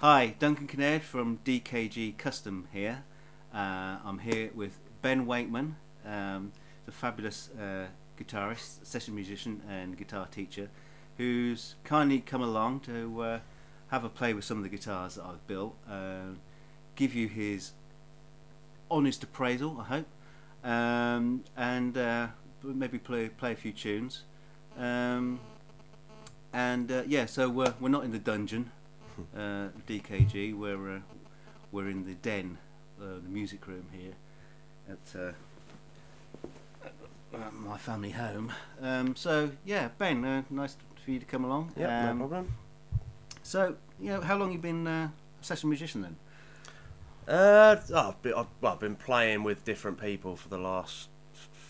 Hi, Duncan Kinnaird from DKG Custom here. I'm here with Ben Weightman, the fabulous guitarist, session musician and guitar teacher, who's kindly come along to have a play with some of the guitars that I've built, give you his honest appraisal, I hope, and maybe play a few tunes. Yeah, so we're not in the dungeon. DKG, we're in the den, the music room here at my family home. So yeah, Ben, nice for you to come along. Yeah, no problem. So how long you been a session musician then? I've been playing with different people for the last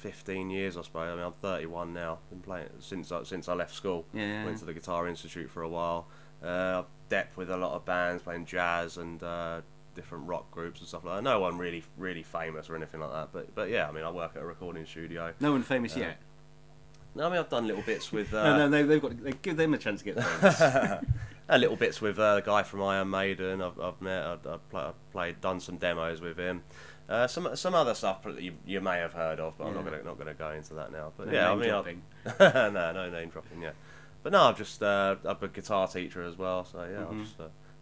15 years, I suppose. I mean, I'm 31 now. Been playing since I left school. Yeah. Went to the Guitar Institute for a while. I've depped with a lot of bands, playing jazz and different rock groups and stuff like that. No one really famous or anything like that. But yeah, I mean, I work at a recording studio. No one famous yet. No, I mean, I've done little bits with. No, they give them a chance to get famous. Little bits with a guy from Iron Maiden. I've met. I've done some demos with him. Some other stuff that you may have heard of, but I'm not gonna go into that now. But no yeah, name I mean, no name dropping yet. But no, I'm a guitar teacher as well. So yeah,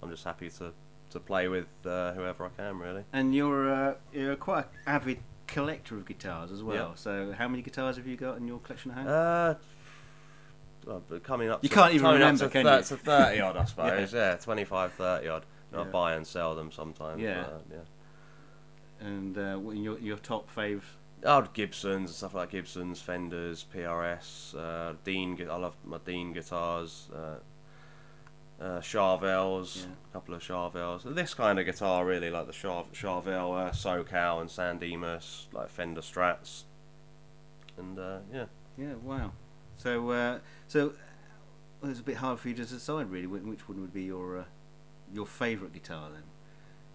I'm just happy to play with whoever I can, really. And you're quite an avid collector of guitars as well. Yeah. So how many guitars have you got in your collection at home? Coming up. You can't even remember, can you? To 30 odd, I suppose. Yeah, 25, 30 odd. And I buy and sell them sometimes. Yeah. Yeah. And what your top fave? Gibsons and stuff like Gibsons, Fenders, PRS, Dean. I love my Dean guitars. Charvels, a couple of Charvels. This kind of guitar, really, like the Charvel, SoCal, and San Dimas, like Fender Strats. And yeah. Yeah. Wow. So it's a bit hard for you to decide, really, which one would be your favourite guitar then.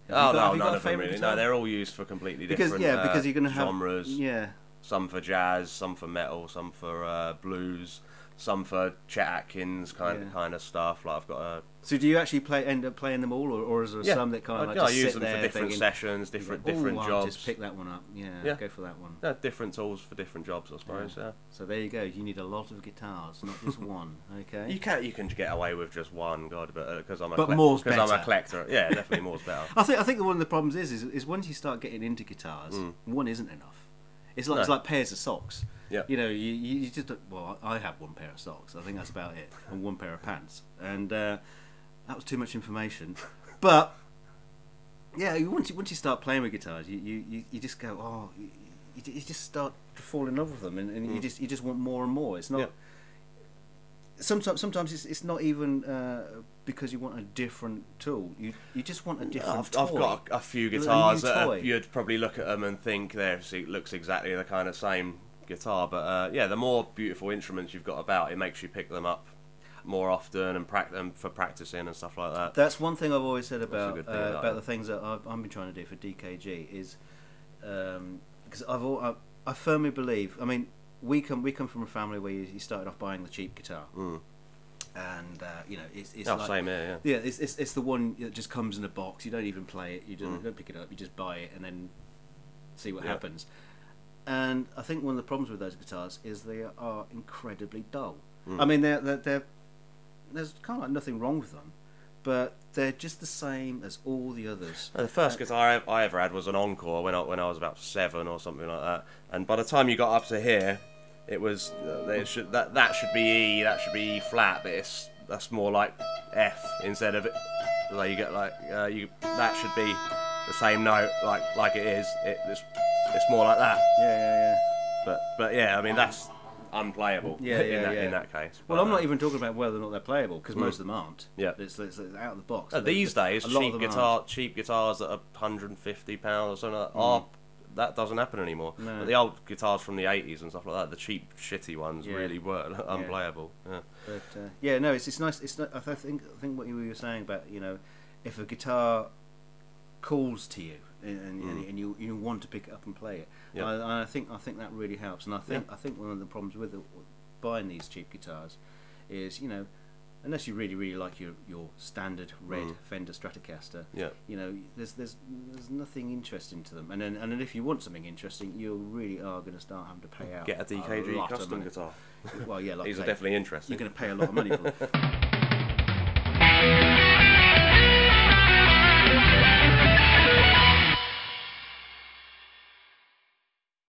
None of them really. No, they're all used for completely different because you're going to have genres. Yeah. Some for jazz, some for metal, some for blues, some for Chet Atkins kind of stuff. Like I've got a. So do you actually end up playing them all, or is there some that kind of I use them for different sessions, different jobs? jobs. Just pick that one up. Yeah. Go for that one. Yeah, different tools for different jobs, I suppose. Yeah. So there you go. You need a lot of guitars, not just one. Okay. You can get away with just one, God, but because I'm a collector. Yeah, definitely more's better. I think one of the problems is once you start getting into guitars, one isn't enough. It's like pairs of socks. Yeah. You just don't, well, I have one pair of socks. I think that's about it, and one pair of pants, and that was too much information. But yeah, once you start playing with guitars, you just go, you just start to fall in love with them, and you just want more and more. It's not. Yeah. Sometimes it's not even because you want a different tool. You just want a different toy. I've got a few guitars that you'd probably look at them and think it looks exactly the kind of same guitar, but yeah, the more beautiful instruments you've got about, it makes you pick them up more often and practice them for practicing and stuff like that. That's one thing I've always said about the things that I've been trying to do for DKG is because I firmly believe. I mean, we come from a family where you started off buying the cheap guitar, and it's like, same here. Yeah, it's the one that just comes in a box. You don't even play it. You don't pick it up. You just buy it and then see what happens. And I think one of the problems with those guitars is they are incredibly dull. I mean, there's kind of like nothing wrong with them, but they're just the same as all the others. The first guitar I ever had was an Encore when I was about 7 or something like that. And by the time you got up to here, it was that should be E, that should be E flat, but that's more like F instead of it. So you get that should be the same note like it is. It's more like that. Yeah. But yeah, I mean that's unplayable. In that case. Well, I'm not even talking about whether or not they're playable because most of them aren't. Yeah, it's out of the box. These days, cheap guitars that are £150 or something like that that doesn't happen anymore. No. But the old guitars from the 80s and stuff like that, the cheap, shitty ones, really were unplayable. Yeah. But no, it's nice. It's not, I think what you were saying about if a guitar calls to you and you want to pick it up and play it. Yep. I think that really helps. And I think one of the problems with buying these cheap guitars is unless you really like your standard red Fender Stratocaster, you know, there's nothing interesting to them. And then if you want something interesting, you really are going to start having to pay out. Get a DKG custom guitar. Well, yeah, like these I are say, definitely interesting. You're going to pay a lot of money for them.